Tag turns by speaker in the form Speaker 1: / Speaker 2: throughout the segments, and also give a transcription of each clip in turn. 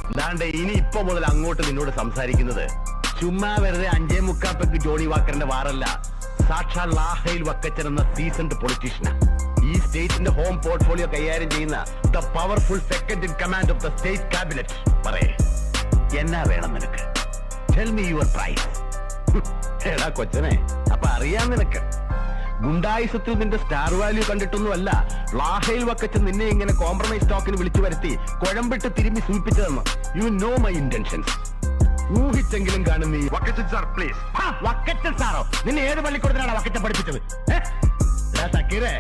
Speaker 1: ദാണ്ടെ ഇനി ഇപ്പൊ മുതൽ അങ്ങോട്ട് നിന്നോട് സംസാരിക്കുന്നത് ചുമ്മാ വെറുതെ 5.25 ജോണി വാക്കറിന്റെ വാറല്ല, സാക്ഷാൽ ലാഹയിൽ വക്കച്ചൻ എന്ന സീസൺഡ് പൊളിറ്റീഷ്യനാ. ഈ സ്റ്റേറ്റിന്റെ ഹോം പോർട്ട്ഫോളിയോ കൈകാര്യം ചെയ്യുന്ന the powerful second in command of the state cabinet. പറയേ, എന്നാ വേണം നിനക്ക്? Tell me your price. എടാ കൊച്ചനെ, അപ്പൊ അറിയാം നിനക്ക്. ഗുണ്ടായുസത്തിൽ നിന്റെ സ്റ്റാർ വാല്യൂ കണ്ടിട്ടൊന്നുമല്ല ലാഹയിൽ വക്കച്ചൻ നിന്നെ ഇങ്ങനെ കോംപ്രമൈസ് ടോക്കിന് വിളിച്ചു വരുത്തി കുഴമ്പിട്ട് തിരുമ്പി സൂചിപ്പിച്ചതെന്ന്. You know my intentions. ഊഹിച്ചെങ്കിലും കാണും നീ. Vakkachan sir please. വക്കച്ചൻ സാറോ? നിന്നെ ഏത് പള്ളിക്കൂടത്തിനാണ് വക്കച്ചൻ പഠിപ്പിച്ചത്? സക്കീറേ,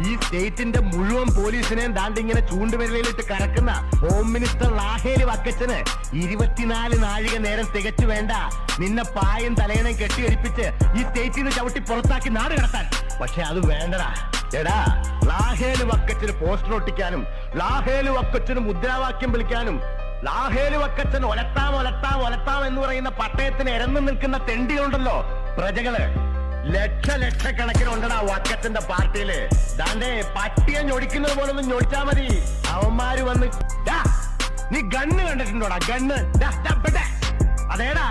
Speaker 1: ഈ സ്റ്റേറ്റിന്റെ മുഴുവൻ പോലീസിനെയും ദാണ്ടിങ്ങനെ ചൂണ്ടുവിരലിട്ട് കറക്കുന്ന ഹോം മിനിസ്റ്റർ ലാഹേലി വക്കച്ചന് 24 നാഴിക നേരം തികച്ചു വേണ്ട നിന്നെ പായും തലയണയും കെട്ടിയടിപ്പിച്ച് ഈ സ്റ്റേറ്റിൽ നിന്ന് ചവിട്ടി പുറത്താക്കി നാട് കടത്താൻ. പക്ഷെ അത് വേണ്ടടാ. എടാ, ലാഹേലി വക്കച്ചന് പോസ്റ്റർ ഒട്ടിക്കാനും ലാഹേലി വക്കച്ചന് മുദ്രാവാക്യം വിളിക്കാനും ലാഹേലി വക്കച്ചൻ ഒലത്താം ഒലത്താം ഒലത്താം എന്ന് പറയുന്ന പട്ടയത്തിന് ഇരന്നു നിൽക്കുന്ന തെണ്ടികളുണ്ടല്ലോ പ്രജകള്. ലക്ഷക്കണക്കിനുണ്ടടാ വക്കച്ചന്റെ പാർട്ടിയില്. ദാണ്ടേ പട്ടിയെ ഞൊടിക്കുന്നത് പോലെ ഒന്ന് ഞൊടിച്ചാ മതി, അവന്മാര് വന്ന്. നീ ഗണ്ണ് കണ്ടിട്ടുണ്ടോടാ? ഗണ്ണ് അതേടാ,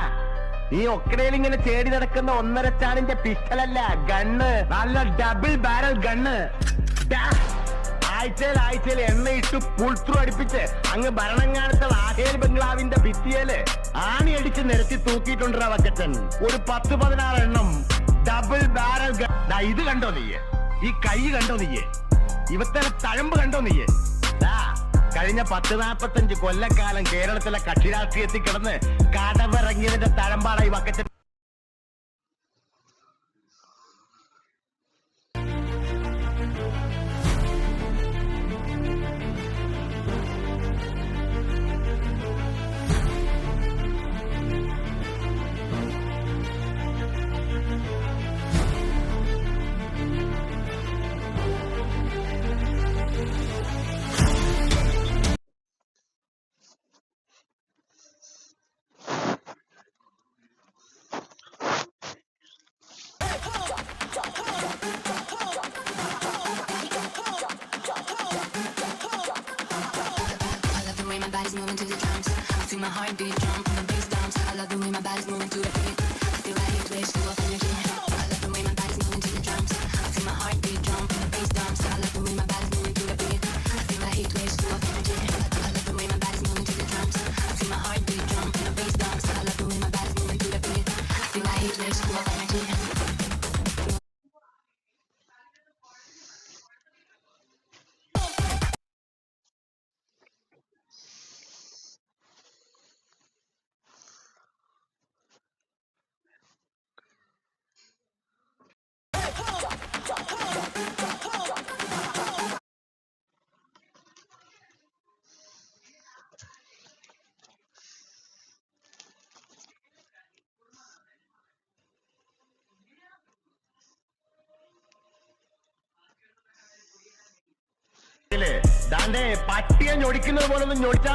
Speaker 1: നീ ഒക്കടയിലിങ്ങനെ ചേടി നടക്കുന്ന 1.5 ചാണിന്റെ പിസ്റ്റലല്ല, ഗണ്ണ്. നല്ല ഡബിൾ ബാരൽ ഗണ്ണ്. ആഴ്ചയിൽ എണ്ണയിട്ട് പുൾത്രൂ അടുപ്പിച്ച് അങ്ങ് ഭരണങ്ങാനത്തെ ലാഹേൽ ബംഗ്ലാവിന്റെ ഭിത്തിയേല് ആണിയടിച്ച് നിരത്തി തൂക്കിയിട്ടുണ്ടാ വക്കച്ചൻ. ഒരു 10-16 എണ്ണം ഡബിൾ ബാരൽ. ഇത് കണ്ടോ നീയെ? ഈ കൈ കണ്ടോ നീയെ? ഇവത്തെ തഴമ്പ് കണ്ടോ നീയെ? കഴിഞ്ഞ 10-45 കൊല്ലക്കാലം കേരളത്തിലെ കക്ഷി രാഷ്ട്രീയത്തിൽ കിടന്ന് കടവിറങ്ങിയതിന്റെ തഴമ്പാണ് ഈ Vakkachan.
Speaker 2: Moving to the drums, I feel my heartbeat drum from the bass drums. I love the way my body's moving to the beat. I feel like it's waste full of energy. I love the way my body's moving to the drums. I feel my heartbeat drum from the bass drums. I love the way my body's moving to the beat. I feel like it's waste full of energy. I love the way my body's moving to the drums. I feel my heartbeat drum from the bass drums. I love the way my body's moving to the beat. I feel like it's waste full of energy.
Speaker 1: ദാണ്ടേ പട്ടിയെ ഞൊടിക്കുന്നത് പോലെ ഒന്ന് ഞൊടിച്ചാ